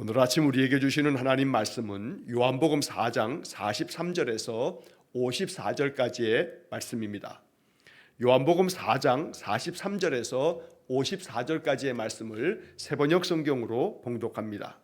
오늘 아침 우리에게 주시는 하나님 말씀은 요한복음 4장 43절에서 54절까지의 말씀입니다. 요한복음 4장 43절에서 54절까지의 말씀을 새번역 성경으로 봉독합니다.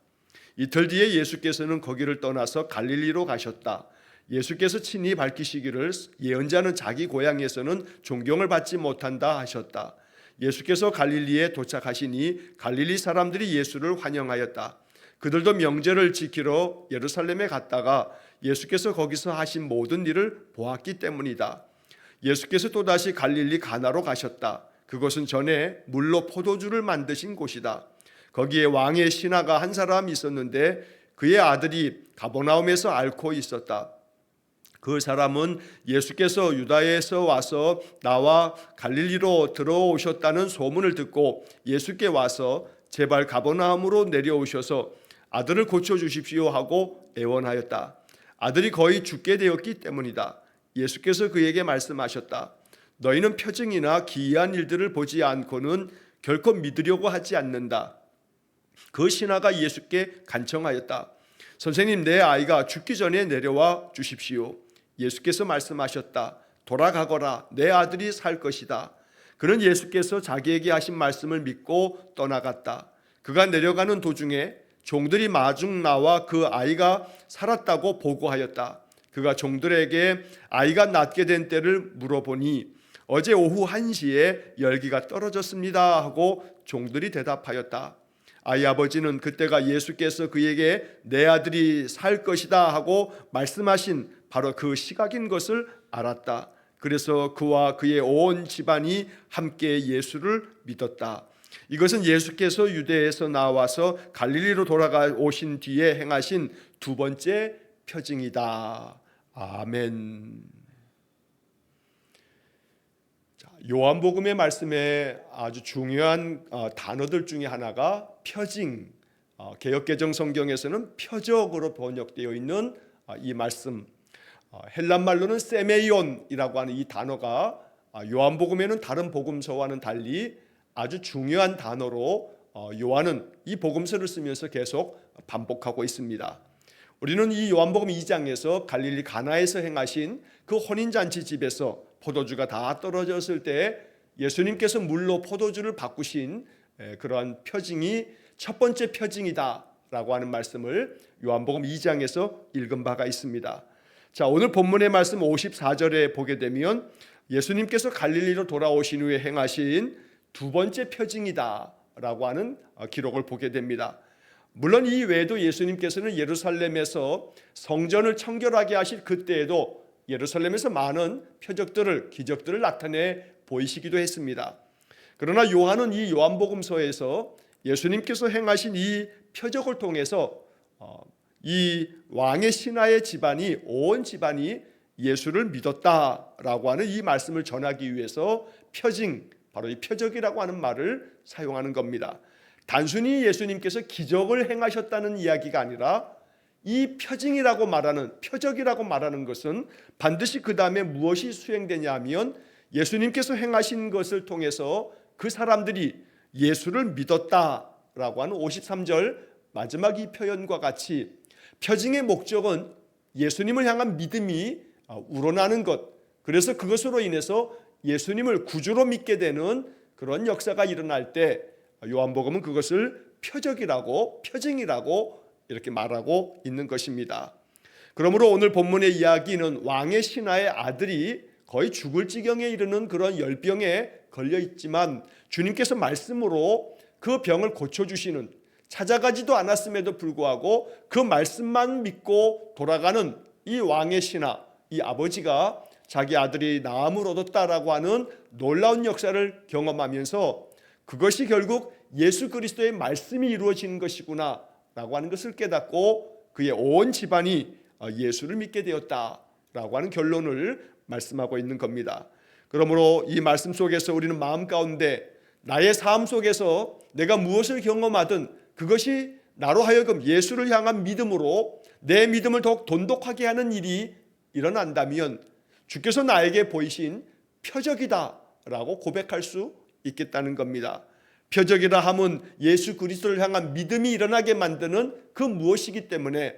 이틀 뒤에 예수께서는 거기를 떠나서 갈릴리로 가셨다. 예수께서 친히 밝히시기를 예언자는 자기 고향에서는 존경을 받지 못한다 하셨다. 예수께서 갈릴리에 도착하시니 갈릴리 사람들이 예수를 환영하였다. 그들도 명절을 지키러 예루살렘에 갔다가 예수께서 거기서 하신 모든 일을 보았기 때문이다. 예수께서 또다시 갈릴리 가나로 가셨다. 그곳은 전에 물로 포도주를 만드신 곳이다. 거기에 왕의 신하가 한 사람 있었는데 그의 아들이 가버나움에서 앓고 있었다. 그 사람은 예수께서 유다에서 와서 나와 갈릴리로 들어오셨다는 소문을 듣고 예수께 와서 제발 가버나움으로 내려오셔서 아들을 고쳐주십시오 하고 애원하였다. 아들이 거의 죽게 되었기 때문이다. 예수께서 그에게 말씀하셨다. 너희는 표징이나 기이한 일들을 보지 않고는 결코 믿으려고 하지 않는다. 그 신하가 예수께 간청하였다. 선생님, 내 아이가 죽기 전에 내려와 주십시오. 예수께서 말씀하셨다. 돌아가거라, 내 아들이 살 것이다. 그는 예수께서 자기에게 하신 말씀을 믿고 떠나갔다. 그가 내려가는 도중에 종들이 마중 나와 그 아이가 살았다고 보고하였다. 그가 종들에게 아이가 낫게 된 때를 물어보니 어제 오후 1시에 열기가 떨어졌습니다 하고 종들이 대답하였다. 아이 아버지는 그때가 예수께서 그에게 내 아들이 살 것이다 하고 말씀하신 바로 그 시각인 것을 알았다. 그래서 그와 그의 온 집안이 함께 예수를 믿었다. 이것은 예수께서 유대에서 나와서 갈릴리로 돌아가 오신 뒤에 행하신 두 번째 표징이다. 아멘. 요한복음의 말씀에 아주 중요한 단어들 중에 하나가 표징, 개역개정 성경에서는 표적으로 번역되어 있는 이 말씀, 헬란말로는 세메이온이라고 하는 이 단어가 요한복음에는 다른 복음서와는 달리 아주 중요한 단어로 요한은 이 복음서를 쓰면서 계속 반복하고 있습니다. 우리는 이 요한복음 2장에서 갈릴리 가나에서 행하신 그 혼인잔치 집에서 포도주가 다 떨어졌을 때 예수님께서 물로 포도주를 바꾸신 그러한 표징이 첫 번째 표징이다라고 하는 말씀을 요한복음 2장에서 읽은 바가 있습니다. 자, 오늘 본문의 말씀 54절에 보게 되면 예수님께서 갈릴리로 돌아오신 후에 행하신 두 번째 표징이다라고 하는 기록을 보게 됩니다. 물론 이 외에도 예수님께서는 예루살렘에서 성전을 청결하게 하실 그때에도 예루살렘에서 많은 표적들을, 기적들을 나타내 보이시기도 했습니다. 그러나 요한은 이 요한복음서에서 예수님께서 행하신 이 표적을 통해서 이 왕의 신하의 집안이, 온 집안이 예수를 믿었다라고 하는 이 말씀을 전하기 위해서 표징, 바로 이 표적이라고 하는 말을 사용하는 겁니다. 단순히 예수님께서 기적을 행하셨다는 이야기가 아니라 이 표징이라고 말하는, 표적이라고 말하는 것은 반드시 그 다음에 무엇이 수행되냐 하면 예수님께서 행하신 것을 통해서 그 사람들이 예수를 믿었다라고 하는 53절 마지막 이 표현과 같이 표징의 목적은 예수님을 향한 믿음이 우러나는 것, 그래서 그것으로 인해서 예수님을 구주로 믿게 되는 그런 역사가 일어날 때 요한복음은 그것을 표적이라고, 표징이라고 이렇게 말하고 있는 것입니다. 그러므로 오늘 본문의 이야기는 왕의 신하의 아들이 거의 죽을 지경에 이르는 그런 열병에 걸려 있지만 주님께서 말씀으로 그 병을 고쳐주시는, 찾아가지도 않았음에도 불구하고 그 말씀만 믿고 돌아가는 이 왕의 신하, 이 아버지가 자기 아들이 나음을 얻었다라고 하는 놀라운 역사를 경험하면서 그것이 결국 예수 그리스도의 말씀이 이루어지는 것이구나 라고 하는 것을 깨닫고 그의 온 집안이 예수를 믿게 되었다라고 하는 결론을 말씀하고 있는 겁니다. 그러므로 이 말씀 속에서 우리는 마음 가운데 나의 삶 속에서 내가 무엇을 경험하든 그것이 나로 하여금 예수를 향한 믿음으로 내 믿음을 더욱 돈독하게 하는 일이 일어난다면 주께서 나에게 보이신 표적이다라고 고백할 수 있겠다는 겁니다. 표적이라 함은 예수 그리스도를 향한 믿음이 일어나게 만드는 그 무엇이기 때문에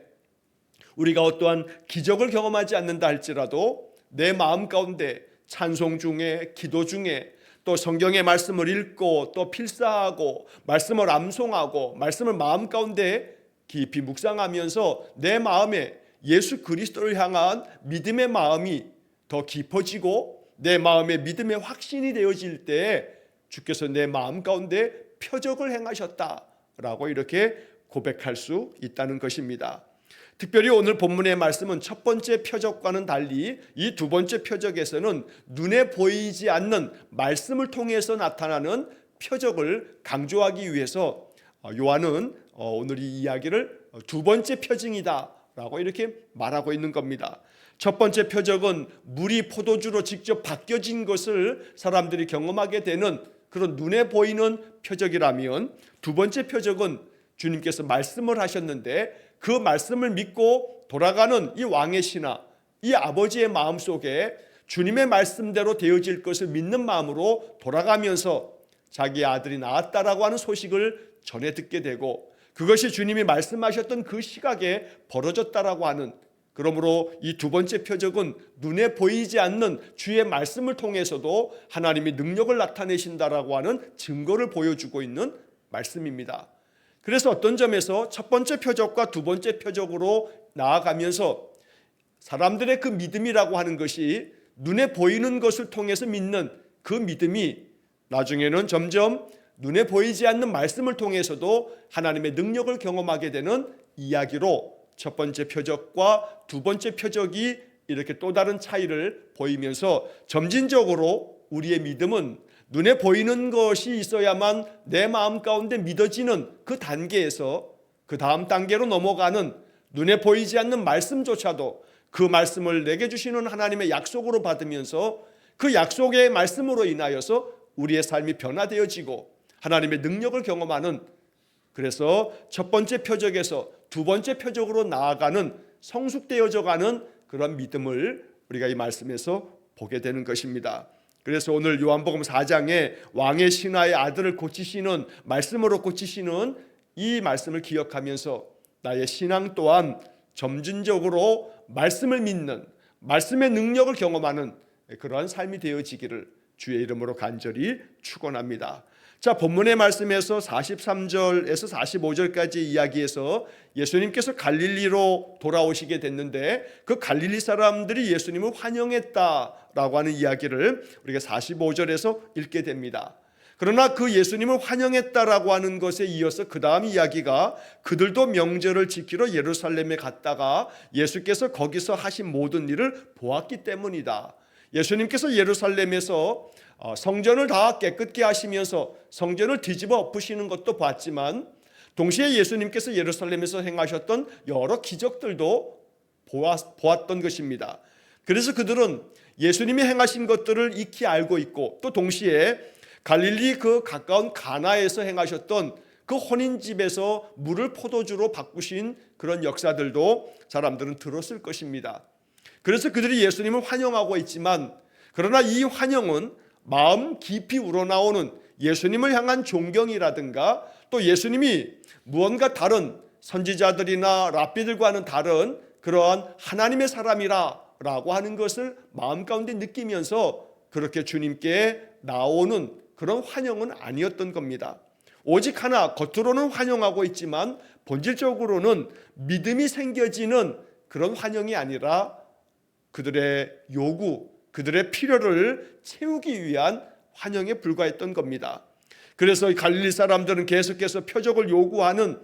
우리가 어떠한 기적을 경험하지 않는다 할지라도 내 마음 가운데 찬송 중에, 기도 중에, 또 성경의 말씀을 읽고 또 필사하고 말씀을 암송하고 말씀을 마음 가운데 깊이 묵상하면서 내 마음에 예수 그리스도를 향한 믿음의 마음이 더 깊어지고 내 마음에 믿음의 확신이 되어질 때 주께서 내 마음 가운데 표적을 행하셨다라고 이렇게 고백할 수 있다는 것입니다. 특별히 오늘 본문의 말씀은 첫 번째 표적과는 달리 이 두 번째 표적에서는 눈에 보이지 않는 말씀을 통해서 나타나는 표적을 강조하기 위해서 요한은 오늘 이 이야기를 두 번째 표징이다 라고 이렇게 말하고 있는 겁니다. 첫 번째 표적은 물이 포도주로 직접 바뀌어진 것을 사람들이 경험하게 되는 그런 눈에 보이는 표적이라면, 두 번째 표적은 주님께서 말씀을 하셨는데 그 말씀을 믿고 돌아가는 이 왕의 신하, 이 아버지의 마음속에 주님의 말씀대로 되어질 것을 믿는 마음으로 돌아가면서 자기 아들이 나았다라고 하는 소식을 전해 듣게 되고, 그것이 주님이 말씀하셨던 그 시각에 벌어졌다라고 하는, 그러므로 이 두 번째 표적은 눈에 보이지 않는 주의 말씀을 통해서도 하나님이 능력을 나타내신다라고 하는 증거를 보여주고 있는 말씀입니다. 그래서 어떤 점에서 첫 번째 표적과 두 번째 표적으로 나아가면서 사람들의 그 믿음이라고 하는 것이 눈에 보이는 것을 통해서 믿는 그 믿음이 나중에는 점점 눈에 보이지 않는 말씀을 통해서도 하나님의 능력을 경험하게 되는 이야기로 첫 번째 표적과 두 번째 표적이 이렇게 또 다른 차이를 보이면서 점진적으로 우리의 믿음은 눈에 보이는 것이 있어야만 내 마음 가운데 믿어지는 그 단계에서 그 다음 단계로 넘어가는, 눈에 보이지 않는 말씀조차도 그 말씀을 내게 주시는 하나님의 약속으로 받으면서 그 약속의 말씀으로 인하여서 우리의 삶이 변화되어지고 하나님의 능력을 경험하는, 그래서 첫 번째 표적에서 두 번째 표적으로 나아가는, 성숙되어져 가는 그런 믿음을 우리가 이 말씀에서 보게 되는 것입니다. 그래서 오늘 요한복음 4장에 왕의 신하의 아들을 고치시는 말씀으로 고치시는 이 말씀을 기억하면서 나의 신앙 또한 점진적으로 말씀을 믿는, 말씀의 능력을 경험하는 그러한 삶이 되어지기를 주의 이름으로 간절히 축원합니다. 자, 본문의 말씀에서 43절에서 45절까지 이야기에서 예수님께서 갈릴리로 돌아오시게 됐는데 그 갈릴리 사람들이 예수님을 환영했다라고 하는 이야기를 우리가 45절에서 읽게 됩니다. 그러나 그 예수님을 환영했다라고 하는 것에 이어서 그 다음 이야기가 그들도 명절을 지키러 예루살렘에 갔다가 예수께서 거기서 하신 모든 일을 보았기 때문이다. 예수님께서 예루살렘에서 성전을 다 깨끗게 하시면서 성전을 뒤집어 엎으시는 것도 봤지만 동시에 예수님께서 예루살렘에서 행하셨던 여러 기적들도 보았던 것입니다. 그래서 그들은 예수님이 행하신 것들을 익히 알고 있고 또 동시에 갈릴리 그 가까운 가나에서 행하셨던 그 혼인집에서 물을 포도주로 바꾸신 그런 역사들도 사람들은 들었을 것입니다. 그래서 그들이 예수님을 환영하고 있지만, 그러나 이 환영은 마음 깊이 우러나오는 예수님을 향한 존경이라든가 또 예수님이 무언가 다른 선지자들이나 랍비들과는 다른 그러한 하나님의 사람이라고 하는 것을 마음 가운데 느끼면서 그렇게 주님께 나오는 그런 환영은 아니었던 겁니다. 오직 하나, 겉으로는 환영하고 있지만 본질적으로는 믿음이 생겨지는 그런 환영이 아니라 그들의 요구, 그들의 필요를 채우기 위한 환영에 불과했던 겁니다. 그래서 갈릴리 사람들은 계속해서 표적을 요구하는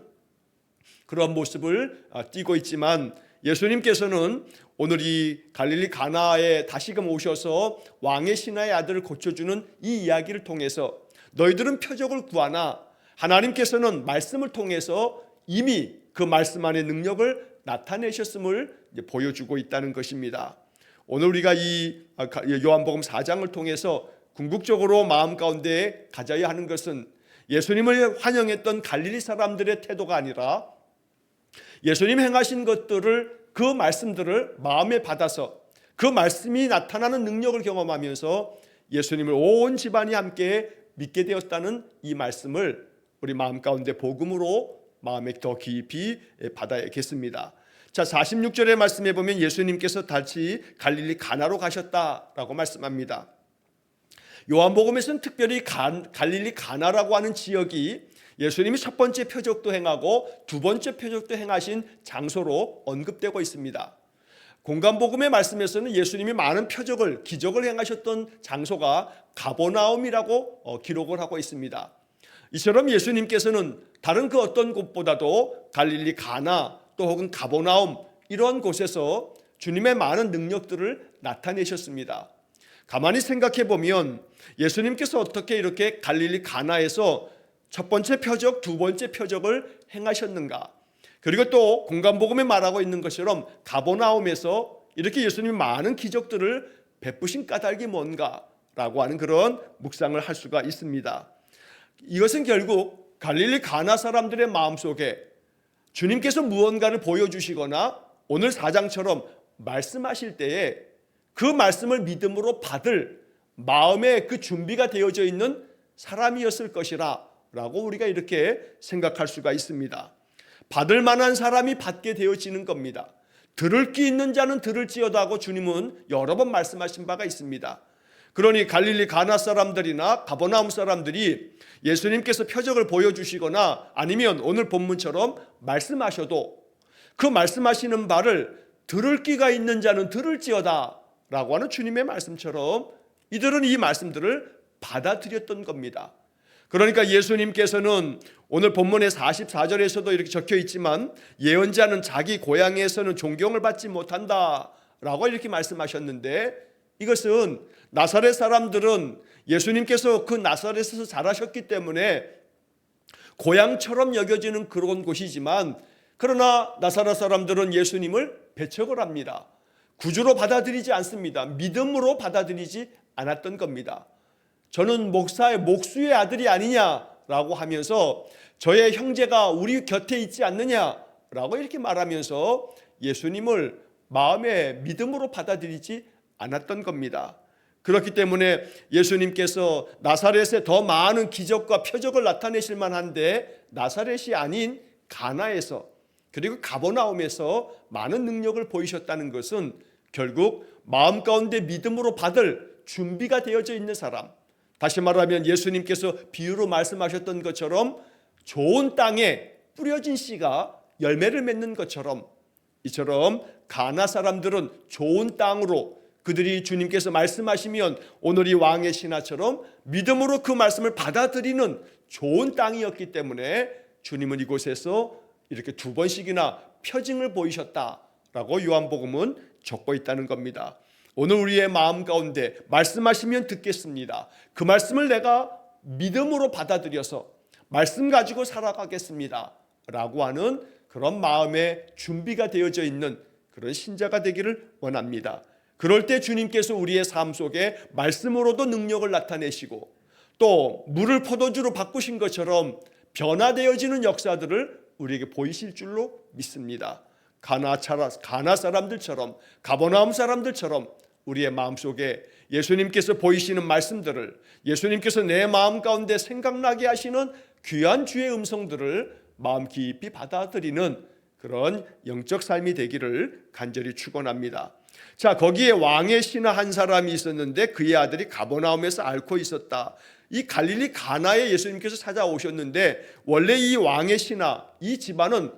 그런 모습을 띠고 있지만 예수님께서는 오늘 이 갈릴리 가나에 다시금 오셔서 왕의 신하의 아들을 고쳐주는 이 이야기를 통해서 너희들은 표적을 구하나 하나님께서는 말씀을 통해서 이미 그 말씀 안의 능력을 나타내셨음을 보여주고 있다는 것입니다. 오늘 우리가 이 요한복음 4장을 통해서 궁극적으로 마음 가운데 가져야 하는 것은 예수님을 환영했던 갈릴리 사람들의 태도가 아니라 예수님 행하신 것들을, 그 말씀들을 마음에 받아서 그 말씀이 나타나는 능력을 경험하면서 예수님을 온 집안이 함께 믿게 되었다는 이 말씀을 우리 마음 가운데 복음으로 마음에 더 깊이 받아야겠습니다. 자, 46절의 말씀에 보면 예수님께서 다시 갈릴리 가나로 가셨다라고 말씀합니다. 요한복음에서는 특별히 갈릴리 가나라고 하는 지역이 예수님이 첫 번째 표적도 행하고 두 번째 표적도 행하신 장소로 언급되고 있습니다. 공간복음의 말씀에서는 예수님이 많은 표적을, 기적을 행하셨던 장소가 가버나움이라고 기록을 하고 있습니다. 이처럼 예수님께서는 다른 그 어떤 곳보다도 갈릴리 가나 또 혹은 가버나움 이러한 곳에서 주님의 많은 능력들을 나타내셨습니다. 가만히 생각해 보면 예수님께서 어떻게 이렇게 갈릴리 가나에서 첫 번째 표적, 두 번째 표적을 행하셨는가? 그리고 또 공간복음에 말하고 있는 것처럼 가버나움에서 이렇게 예수님이 많은 기적들을 베푸신 까닭이 뭔가라고 하는 그런 묵상을 할 수가 있습니다. 이것은 결국 갈릴리 가나 사람들의 마음속에 주님께서 무언가를 보여주시거나 오늘 4장처럼 말씀하실 때에 그 말씀을 믿음으로 받을 마음의 그 준비가 되어져 있는 사람이었을 것이라 라고 우리가 이렇게 생각할 수가 있습니다. 받을 만한 사람이 받게 되어지는 겁니다. 들을 귀 있는 자는 들을지어다 하고 주님은 여러 번 말씀하신 바가 있습니다. 그러니 갈릴리 가나 사람들이나 가버나움 사람들이 예수님께서 표적을 보여주시거나 아니면 오늘 본문처럼 말씀하셔도 그 말씀하시는 바를 들을 귀가 있는 자는 들을지어다 라고 하는 주님의 말씀처럼 이들은 이 말씀들을 받아들였던 겁니다. 그러니까 예수님께서는 오늘 본문의 44절에서도 이렇게 적혀 있지만 예언자는 자기 고향에서는 존경을 받지 못한다 라고 이렇게 말씀하셨는데, 이것은 나사렛 사람들은 예수님께서 그 나사렛에서 자라셨기 때문에 고향처럼 여겨지는 그런 곳이지만, 그러나 나사렛 사람들은 예수님을 배척을 합니다. 구주로 받아들이지 않습니다. 믿음으로 받아들이지 않았던 겁니다. 저는 목사의 목수의 아들이 아니냐라고 하면서 저의 형제가 우리 곁에 있지 않느냐라고 이렇게 말하면서 예수님을 마음의 믿음으로 받아들이지 않았던 겁니다. 그렇기 때문에 예수님께서 나사렛에 더 많은 기적과 표적을 나타내실 만한데 나사렛이 아닌 가나에서 그리고 가버나움에서 많은 능력을 보이셨다는 것은 결국 마음 가운데 믿음으로 받을 준비가 되어져 있는 사람, 다시 말하면 예수님께서 비유로 말씀하셨던 것처럼 좋은 땅에 뿌려진 씨가 열매를 맺는 것처럼, 이처럼 가나 사람들은 좋은 땅으로 그들이 주님께서 말씀하시면 오늘 이 왕의 신하처럼 믿음으로 그 말씀을 받아들이는 좋은 땅이었기 때문에 주님은 이곳에서 이렇게 두 번씩이나 표징을 보이셨다라고 요한복음은 적고 있다는 겁니다. 오늘 우리의 마음 가운데 말씀하시면 듣겠습니다. 그 말씀을 내가 믿음으로 받아들여서 말씀 가지고 살아가겠습니다 라고 하는 그런 마음의 준비가 되어져 있는 그런 신자가 되기를 원합니다. 그럴 때 주님께서 우리의 삶 속에 말씀으로도 능력을 나타내시고 또 물을 포도주로 바꾸신 것처럼 변화되어지는 역사들을 우리에게 보이실 줄로 믿습니다. 가나 사람들처럼 가버나움 사람들처럼 우리의 마음속에 예수님께서 보이시는 말씀들을, 예수님께서 내 마음 가운데 생각나게 하시는 귀한 주의 음성들을 마음 깊이 받아들이는 그런 영적 삶이 되기를 간절히 축원합니다. 자, 거기에 왕의 신하 한 사람이 있었는데 그의 아들이 가버나움에서 앓고 있었다. 이 갈릴리 가나에 예수님께서 찾아오셨는데 원래 이 왕의 신하, 이 집안은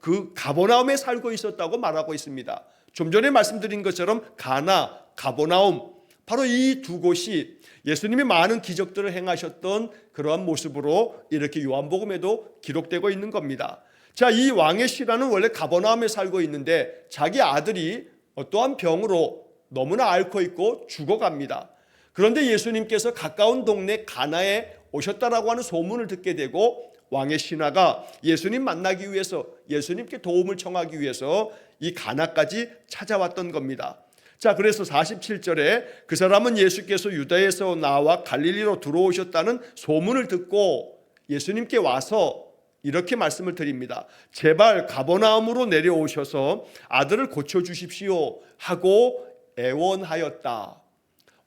그 가버나움에 살고 있었다고 말하고 있습니다. 좀 전에 말씀드린 것처럼 가나, 가버나움, 바로 이 두 곳이 예수님이 많은 기적들을 행하셨던 그러한 모습으로 이렇게 요한복음에도 기록되고 있는 겁니다. 자, 이 왕의 신하는 원래 가버나움에 살고 있는데 자기 아들이 어떠한 병으로 너무나 앓고 있고 죽어갑니다. 그런데 예수님께서 가까운 동네 가나에 오셨다라고 하는 소문을 듣게 되고 왕의 신하가 예수님 만나기 위해서, 예수님께 도움을 청하기 위해서 이 가나까지 찾아왔던 겁니다. 자, 그래서 47절에 그 사람은 예수께서 유다에서 나와 갈릴리로 들어오셨다는 소문을 듣고 예수님께 와서 이렇게 말씀을 드립니다. 제발 가버나움으로 내려오셔서 아들을 고쳐주십시오 하고 애원하였다.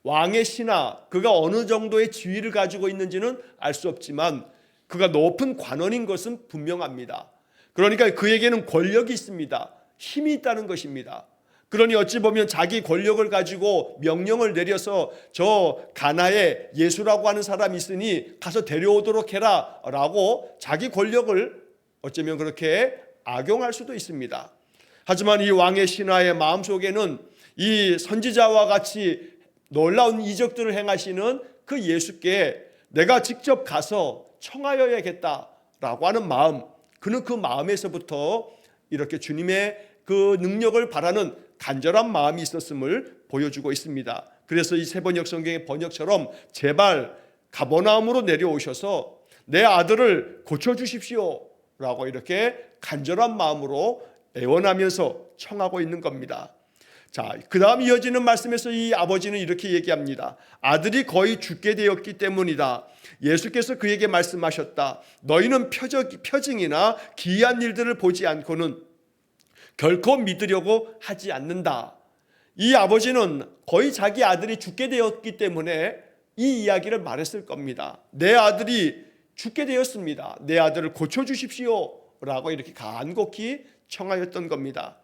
왕의 신하, 그가 어느 정도의 지위를 가지고 있는지는 알 수 없지만 그가 높은 관원인 것은 분명합니다. 그러니까 그에게는 권력이 있습니다. 힘이 있다는 것입니다. 그러니 어찌 보면 자기 권력을 가지고 명령을 내려서 저 가나에 예수라고 하는 사람이 있으니 가서 데려오도록 해라 라고 자기 권력을 어쩌면 그렇게 악용할 수도 있습니다. 하지만 이 왕의 신하의 마음속에는 이 선지자와 같이 놀라운 이적들을 행하시는 그 예수께 내가 직접 가서 청하여야겠다라고 하는 마음, 그는 그 마음에서부터 이렇게 주님의 그 능력을 바라는 간절한 마음이 있었음을 보여주고 있습니다. 그래서 이 세번역 성경의 번역처럼 제발 가버나움으로 내려오셔서 내 아들을 고쳐주십시오 라고 이렇게 간절한 마음으로 애원하면서 청하고 있는 겁니다. 자, 그 다음 이어지는 말씀에서 이 아버지는 이렇게 얘기합니다. 아들이 거의 죽게 되었기 때문이다. 예수께서 그에게 말씀하셨다. 너희는 표징이나 기이한 일들을 보지 않고는 결코 믿으려고 하지 않는다. 이 아버지는 거의 자기 아들이 죽게 되었기 때문에 이 이야기를 말했을 겁니다. 내 아들이 죽게 되었습니다. 내 아들을 고쳐주십시오 라고 이렇게 간곡히 청하였던 겁니다.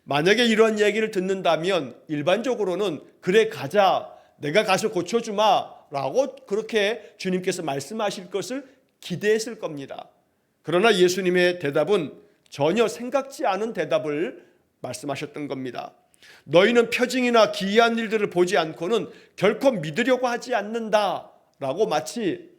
만약에 이런 얘기를 듣는다면 일반적으로는 그래 가자, 내가 가서 고쳐주마 라고 그렇게 주님께서 말씀하실 것을 기대했을 겁니다. 그러나 예수님의 대답은 전혀 생각지 않은 대답을 말씀하셨던 겁니다. 너희는 표징이나 기이한 일들을 보지 않고는 결코 믿으려고 하지 않는다 라고 마치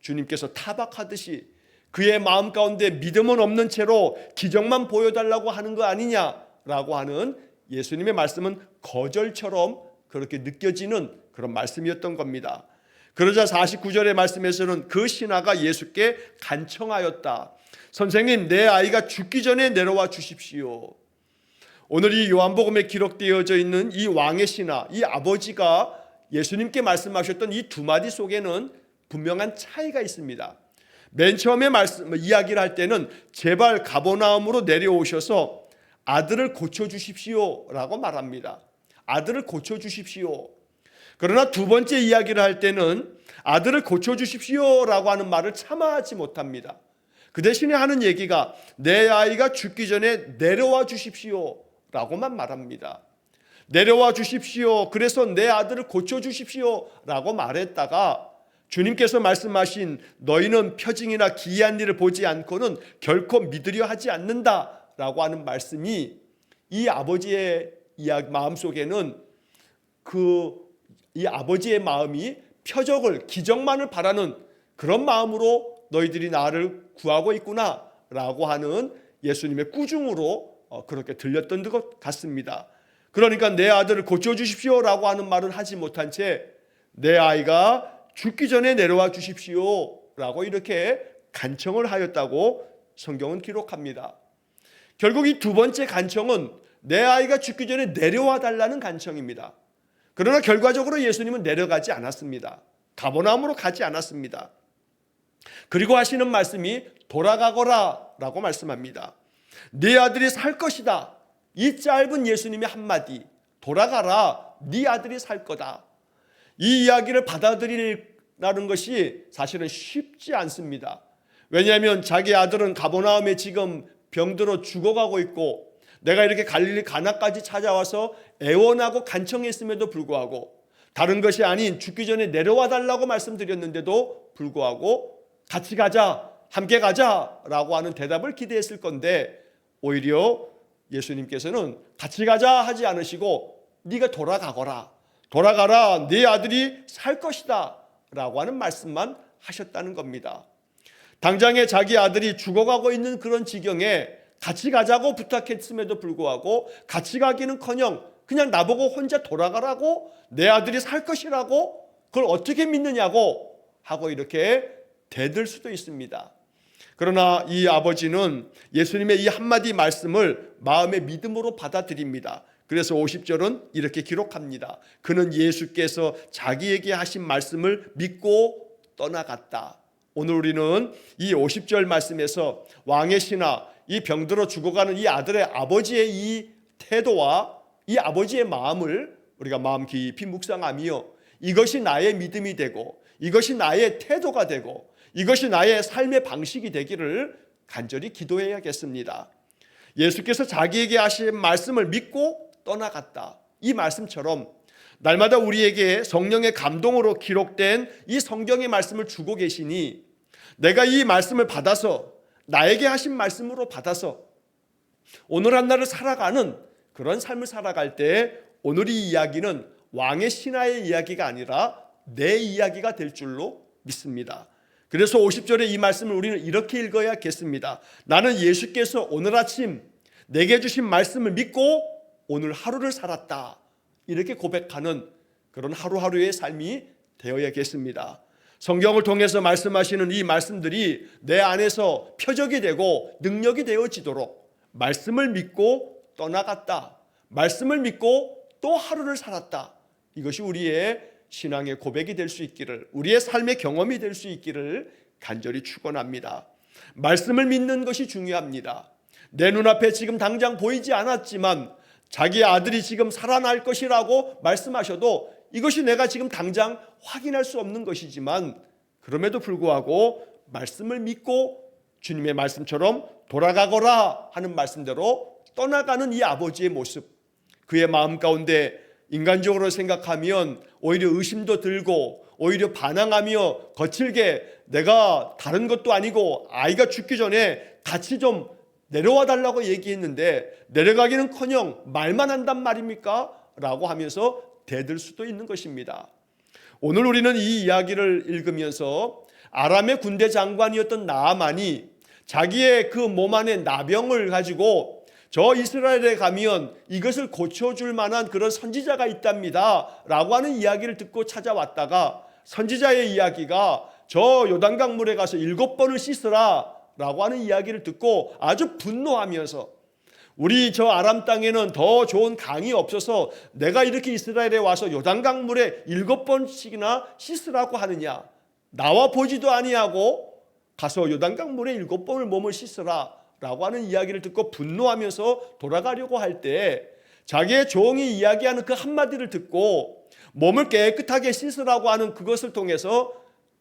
주님께서 타박하듯이 그의 마음 가운데 믿음은 없는 채로 기적만 보여달라고 하는 거 아니냐라고 하는 예수님의 말씀은 거절처럼 그렇게 느껴지는 그런 말씀이었던 겁니다. 그러자 49절의 말씀에서는 그 신하가 예수께 간청하였다. 선생님, 내 아이가 죽기 전에 내려와 주십시오. 오늘 이 요한복음에 기록되어져 있는 이 왕의 신하, 이 아버지가 예수님께 말씀하셨던 이 두 마디 속에는 분명한 차이가 있습니다. 맨 처음에 이야기를 할 때는 제발 가버나움으로 내려오셔서 아들을 고쳐주십시오 라고 말합니다. 아들을 고쳐주십시오. 그러나 두 번째 이야기를 할 때는 아들을 고쳐주십시오 라고 하는 말을 참아하지 못합니다. 그 대신에 하는 얘기가 내 아이가 죽기 전에 내려와 주십시오 라고만 말합니다. 내려와 주십시오. 그래서 내 아들을 고쳐주십시오 라고 말했다가 주님께서 말씀하신 너희는 표징이나 기이한 일을 보지 않고는 결코 믿으려 하지 않는다 라고 하는 말씀이 이 아버지의 마음속에는 이 아버지의 마음이 표적을, 기적만을 바라는 그런 마음으로 너희들이 나를 구하고 있구나 라고 하는 예수님의 꾸중으로 그렇게 들렸던 것 같습니다. 그러니까 내 아들을 고쳐주십시오 라고 하는 말을 하지 못한 채 내 아이가 죽기 전에 내려와 주십시오 라고 이렇게 간청을 하였다고 성경은 기록합니다. 결국 이 두 번째 간청은 내 아이가 죽기 전에 내려와 달라는 간청입니다. 그러나 결과적으로 예수님은 내려가지 않았습니다. 가버나움으로 가지 않았습니다. 그리고 하시는 말씀이 돌아가거라 라고 말씀합니다. 네 아들이 살 것이다. 이 짧은 예수님의 한마디, 돌아가라, 네 아들이 살 거다. 이 이야기를 받아들이라는 것이 사실은 쉽지 않습니다. 왜냐하면 자기 아들은 가버나움에 지금 병들어 죽어가고 있고 내가 이렇게 갈릴리 가나까지 찾아와서 애원하고 간청했음에도 불구하고 다른 것이 아닌 죽기 전에 내려와 달라고 말씀드렸는데도 불구하고 같이 가자, 함께 가자 라고 하는 대답을 기대했을 건데 오히려 예수님께서는 같이 가자 하지 않으시고 네가 돌아가라, 네 아들이 살 것이다 라고 하는 말씀만 하셨다는 겁니다. 당장에 자기 아들이 죽어가고 있는 그런 지경에 같이 가자고 부탁했음에도 불구하고 같이 가기는커녕 그냥 나보고 혼자 돌아가라고, 내 아들이 살 것이라고, 그걸 어떻게 믿느냐고 하고 이렇게 대들 수도 있습니다. 그러나 이 아버지는 예수님의 이 한마디 말씀을 마음의 믿음으로 받아들입니다. 그래서 50절은 이렇게 기록합니다. 그는 예수께서 자기에게 하신 말씀을 믿고 떠나갔다. 오늘 우리는 이 50절 말씀에서 왕의 신하, 이 병들어 죽어가는 이 아들의 아버지의 이 태도와 이 아버지의 마음을 우리가 마음 깊이 묵상하며 이것이 나의 믿음이 되고 이것이 나의 태도가 되고 이것이 나의 삶의 방식이 되기를 간절히 기도해야겠습니다. 예수께서 자기에게 하신 말씀을 믿고 떠나갔다. 이 말씀처럼 날마다 우리에게 성령의 감동으로 기록된 이 성경의 말씀을 주고 계시니 내가 이 말씀을 받아서 나에게 하신 말씀으로 받아서 오늘 한 날을 살아가는 그런 삶을 살아갈 때 오늘 이 이야기는 왕의 신하의 이야기가 아니라 내 이야기가 될 줄로 믿습니다. 그래서 50절의 이 말씀을 우리는 이렇게 읽어야겠습니다. 나는 예수께서 오늘 아침 내게 주신 말씀을 믿고 오늘 하루를 살았다. 이렇게 고백하는 그런 하루하루의 삶이 되어야겠습니다. 성경을 통해서 말씀하시는 이 말씀들이 내 안에서 표적이 되고 능력이 되어지도록 말씀을 믿고 떠나갔다. 말씀을 믿고 또 하루를 살았다. 이것이 우리의 신앙의 고백이 될 수 있기를, 우리의 삶의 경험이 될 수 있기를 간절히 축원합니다. 말씀을 믿는 것이 중요합니다. 내 눈앞에 지금 당장 보이지 않았지만 자기 아들이 지금 살아날 것이라고 말씀하셔도 이것이 내가 지금 당장 확인할 수 없는 것이지만 그럼에도 불구하고 말씀을 믿고 주님의 말씀처럼 돌아가거라 하는 말씀대로 떠나가는 이 아버지의 모습, 그의 마음 가운데 인간적으로 생각하면 오히려 의심도 들고 오히려 반항하며 거칠게 내가 다른 것도 아니고 아이가 죽기 전에 같이 좀 내려와 달라고 얘기했는데 내려가기는커녕 말만 한단 말입니까? 라고 하면서 대들 수도 있는 것입니다. 오늘 우리는 이 이야기를 읽으면서 아람의 군대 장관이었던 나아만이 자기의 그 몸 안에 나병을 가지고 저 이스라엘에 가면 이것을 고쳐줄 만한 그런 선지자가 있답니다 라고 하는 이야기를 듣고 찾아왔다가 선지자의 이야기가 저 요단강 물에 가서 7번을 씻으라 라고 하는 이야기를 듣고 아주 분노하면서 우리 저 아람 땅에는 더 좋은 강이 없어서 내가 이렇게 이스라엘에 와서 요단강 물에 7번씩이나 씻으라고 하느냐, 나와 보지도 아니하고 가서 요단강 물에 7번을 몸을 씻으라 라고 하는 이야기를 듣고 분노하면서 돌아가려고 할 때 자기의 종이 이야기하는 그 한마디를 듣고 몸을 깨끗하게 씻으라고 하는 그것을 통해서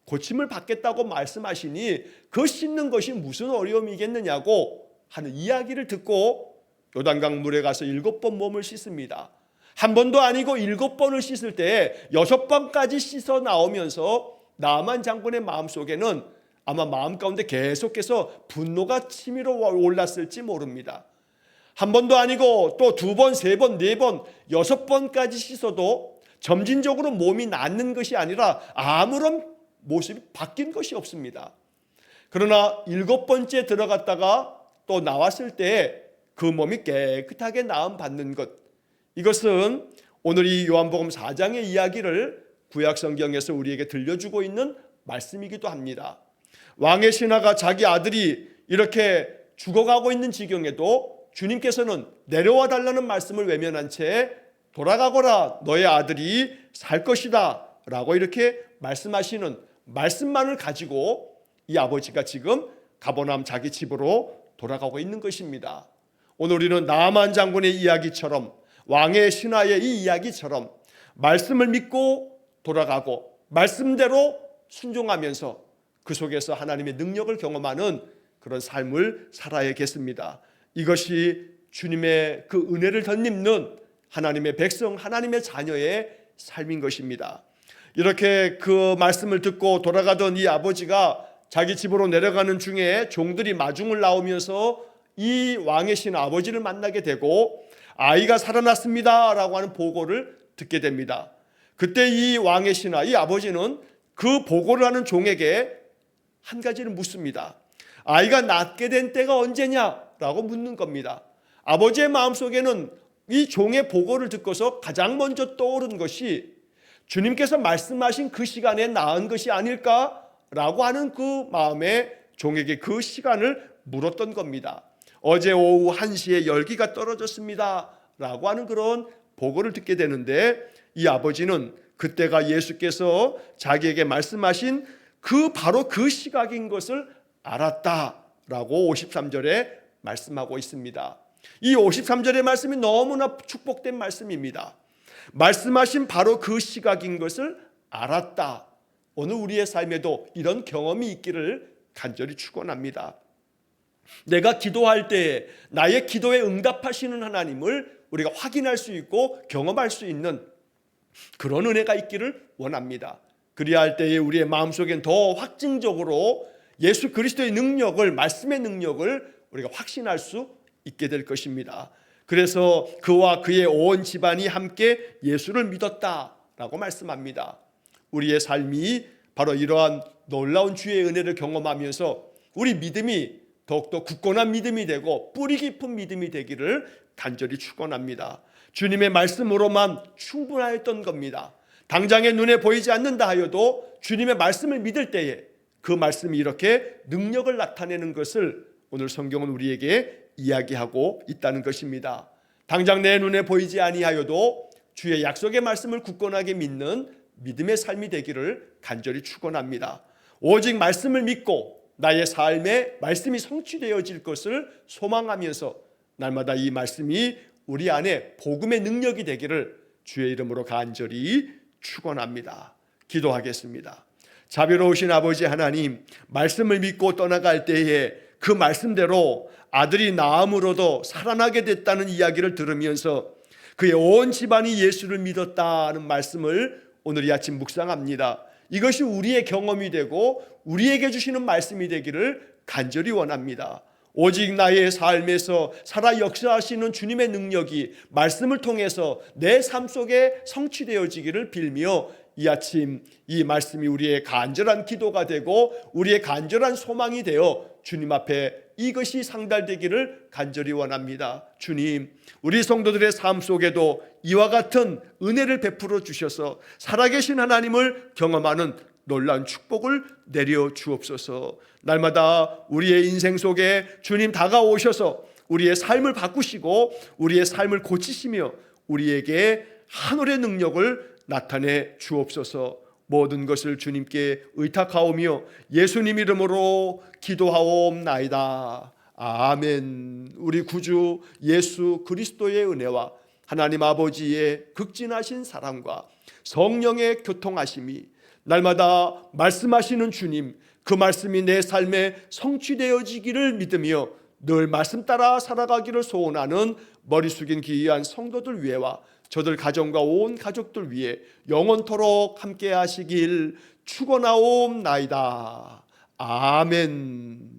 고침을 받겠다고 말씀하시니 그 씻는 것이 무슨 어려움이겠느냐고 하는 이야기를 듣고 요단강 물에 가서 7번 몸을 씻습니다. 한 번도 아니고 7번을 씻을 때 6번까지 씻어 나오면서 나아만 장군의 마음속에는 아마 마음 가운데 계속해서 분노가 치밀어 올랐을지 모릅니다. 한 번도 아니고 또 2번, 3번, 4번, 6번까지 씻어도 점진적으로 몸이 낫는 것이 아니라 아무런 모습이 바뀐 것이 없습니다. 그러나 7번째 들어갔다가 또 나왔을 때 그 몸이 깨끗하게 나음 받는 것, 이것은 오늘 이 요한복음 4장의 이야기를 구약 성경에서 우리에게 들려주고 있는 말씀이기도 합니다. 왕의 신하가 자기 아들이 이렇게 죽어가고 있는 지경에도 주님께서는 내려와 달라는 말씀을 외면한 채 돌아가거라, 너의 아들이 살 것이다 라고 이렇게 말씀하시는 말씀만을 가지고 이 아버지가 지금 가버나움 자기 집으로 돌아가고 있는 것입니다. 오늘 우리는 나아만 장군의 이야기처럼 왕의 신하의 이 이야기처럼 말씀을 믿고 돌아가고 말씀대로 순종하면서 그 속에서 하나님의 능력을 경험하는 그런 삶을 살아야겠습니다. 이것이 주님의 그 은혜를 덧입는 하나님의 백성, 하나님의 자녀의 삶인 것입니다. 이렇게 그 말씀을 듣고 돌아가던 이 아버지가 자기 집으로 내려가는 중에 종들이 마중을 나오면서 이 왕의 신하 아버지를 만나게 되고 아이가 살아났습니다 라고 하는 보고를 듣게 됩니다. 그때 이 왕의 신하, 이 아버지는 그 보고를 하는 종에게 한 가지를 묻습니다. 아이가 낫게 된 때가 언제냐라고 묻는 겁니다. 아버지의 마음속에는 이 종의 보고를 듣고서 가장 먼저 떠오른 것이 주님께서 말씀하신 그 시간에 나은 것이 아닐까라고 하는 그 마음에 종에게 그 시간을 물었던 겁니다. 어제 오후 1시에 열기가 떨어졌습니다 라고 하는 그런 보고를 듣게 되는데 이 아버지는 그때가 예수께서 자기에게 말씀하신 그 바로 그 시각인 것을 알았다라고 53절에 말씀하고 있습니다. 이 53절의 말씀이 너무나 축복된 말씀입니다. 말씀하신 바로 그 시각인 것을 알았다. 오늘 우리의 삶에도 이런 경험이 있기를 간절히 축원합니다. 내가 기도할 때 나의 기도에 응답하시는 하나님을 우리가 확인할 수 있고 경험할 수 있는 그런 은혜가 있기를 원합니다. 그리할 때에 우리의 마음속엔 더 확증적으로 예수 그리스도의 능력을, 말씀의 능력을 우리가 확신할 수 있게 될 것입니다. 그래서 그와 그의 온 집안이 함께 예수를 믿었다라고 말씀합니다. 우리의 삶이 바로 이러한 놀라운 주의 은혜를 경험하면서 우리 믿음이 더욱더 굳건한 믿음이 되고 뿌리 깊은 믿음이 되기를 간절히 축원합니다. 주님의 말씀으로만 충분하였던 겁니다. 당장의 눈에 보이지 않는다 하여도 주님의 말씀을 믿을 때에 그 말씀이 이렇게 능력을 나타내는 것을 오늘 성경은 우리에게 이야기하고 있다는 것입니다. 당장 내 눈에 보이지 아니하여도 주의 약속의 말씀을 굳건하게 믿는 믿음의 삶이 되기를 간절히 축원합니다. 오직 말씀을 믿고 나의 삶에 말씀이 성취되어질 것을 소망하면서 날마다 이 말씀이 우리 안에 복음의 능력이 되기를 주의 이름으로 간절히 축원합니다. 기도하겠습니다. 자비로우신 아버지 하나님, 말씀을 믿고 떠나갈 때에 그 말씀대로 아들이 나음으로도 살아나게 됐다는 이야기를 들으면서 그의 온 집안이 예수를 믿었다는 말씀을 오늘 이 아침 묵상합니다. 이것이 우리의 경험이 되고 우리에게 주시는 말씀이 되기를 간절히 원합니다. 오직 나의 삶에서 살아 역사하시는 주님의 능력이 말씀을 통해서 내 삶 속에 성취되어지기를 빌며 이 아침 이 말씀이 우리의 간절한 기도가 되고 우리의 간절한 소망이 되어 주님 앞에 이것이 상달되기를 간절히 원합니다. 주님, 우리 성도들의 삶 속에도 이와 같은 은혜를 베풀어 주셔서 살아계신 하나님을 경험하는 놀라운 축복을 내려 주옵소서. 날마다 우리의 인생 속에 주님 다가오셔서 우리의 삶을 바꾸시고 우리의 삶을 고치시며 우리에게 하늘의 능력을 나타내 주옵소서. 모든 것을 주님께 의탁하오며 예수님 이름으로 기도하옵나이다. 아멘. 우리 구주 예수 그리스도의 은혜와 하나님 아버지의 극진하신 사랑과 성령의 교통하심이 날마다 말씀하시는 주님, 그 말씀이 내 삶에 성취되어지기를 믿으며 늘 말씀 따라 살아가기를 소원하는 머리 숙인 귀한 성도들 위에와 저들 가정과 온 가족들 위해 영원토록 함께 하시길 축원하옵나이다. 아멘.